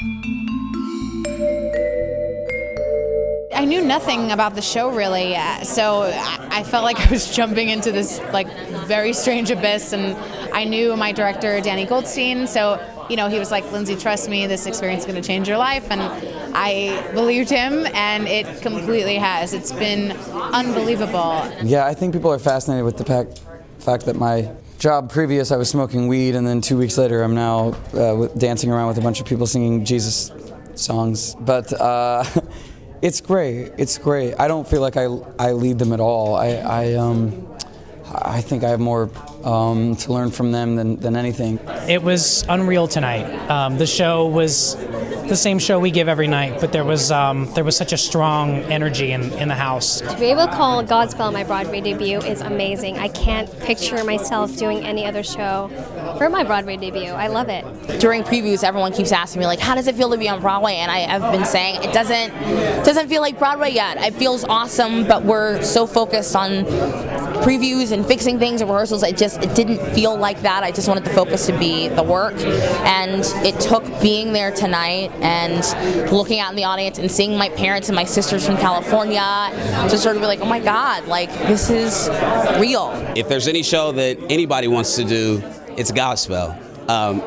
I knew nothing about the show really, so I felt like I was jumping into this very strange abyss, and I knew my director, Danny Goldstein, so he was like, Lindsay, trust me, this experience is going to change your life, and I believed him, and it completely has. It's been unbelievable. Yeah, I think people are fascinated with the fact that my job previous, I was smoking weed, and then 2 weeks later I'm now dancing around with a bunch of people singing Jesus songs, but it's great. It's great. I don't feel like I lead them at all. I think I have more to learn from them than anything. It was unreal tonight. The show was the same show we give every night, but there was such a strong energy in the house. To be able to call Godspell my Broadway debut is amazing. I can't picture myself doing any other show for my Broadway debut. I love it. During previews, everyone keeps asking me, like, how does it feel to be on Broadway? And I've been saying it doesn't feel like Broadway yet. It feels awesome, but we're so focused on previews and fixing things and rehearsals. It didn't feel like that. I just wanted the focus to be the work, and it took being there tonight and looking out in the audience and seeing my parents and my sisters from California to sort of be like, oh my God, like, this is real. If there's any show that anybody wants to do, it's Godspell.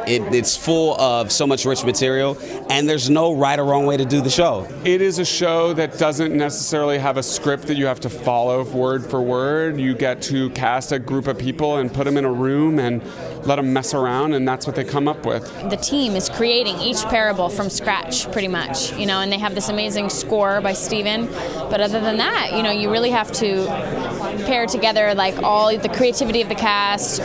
It's full of so much rich material, and there's no right or wrong way to do the show. It is a show that doesn't necessarily have a script that you have to follow word for word. You get to cast a group of people and put them in a room and let them mess around, and that's what they come up with. The team is creating each parable from scratch, pretty much, and they have this amazing score by Steven. But other than that, you really have to pair together like all the creativity of the cast,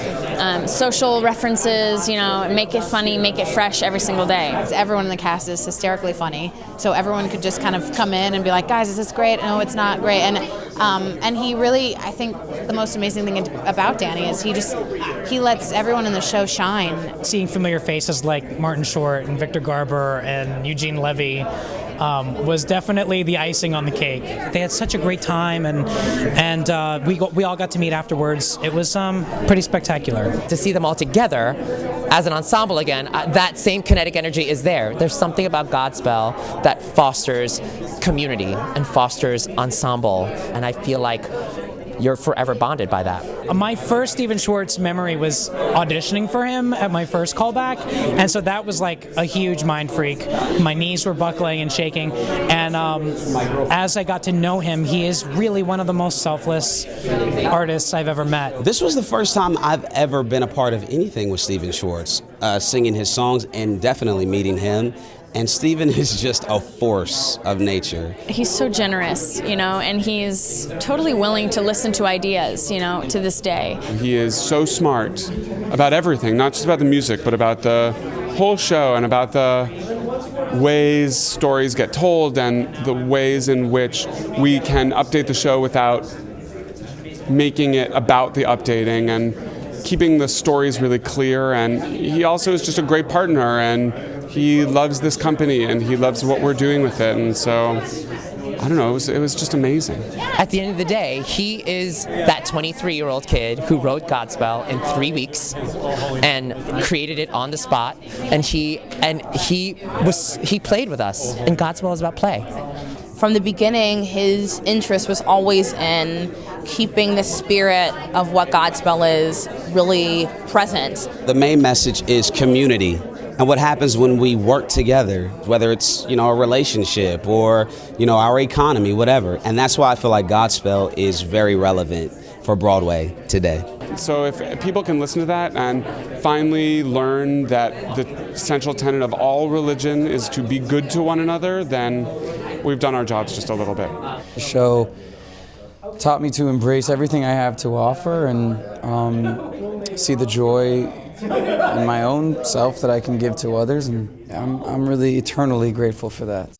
social references, make it funny, make it fresh every single day. Everyone in the cast is hysterically funny, so everyone could just kind of come in and be like, guys, is this great? No, it's not great. And he really, I think the most amazing thing about Danny is he lets everyone in the show shine. Seeing familiar faces like Martin Short and Victor Garber and Eugene Levy was definitely the icing on the cake. They had such a great time, and we all got to meet afterwards. It was pretty spectacular. To see them all together as an ensemble again, that same kinetic energy is there. There's something about Godspell that fosters community and fosters ensemble, and I feel like you're forever bonded by that. My first Stephen Schwartz memory was auditioning for him at my first callback, and so that was like a huge mind freak. My knees were buckling and shaking, and as I got to know him, he is really one of the most selfless artists I've ever met. This was the first time I've ever been a part of anything with Stephen Schwartz, singing his songs and definitely meeting him. And Stephen is just a force of nature. He's so generous, and he's totally willing to listen to ideas, to this day. He is so smart about everything, not just about the music, but about the whole show and about the ways stories get told and the ways in which we can update the show without making it about the updating and keeping the stories really clear. And he also is just a great partner, and he loves this company and he loves what we're doing with it, and so I don't know, it was just amazing. At the end of the day, he is that 23-year-old kid who wrote Godspell in 3 weeks and created it on the spot, and he played with us, and Godspell is about play. From the beginning, his interest was always in keeping the spirit of what Godspell is really present. The main message is community. And what happens when we work together, whether it's, a relationship or, our economy, whatever. And that's why I feel like Godspell is very relevant for Broadway today. So if people can listen to that and finally learn that the central tenet of all religion is to be good to one another, then we've done our jobs just a little bit. The show taught me to embrace everything I have to offer and see the joy in my own self that I can give to others, and I'm really eternally grateful for that.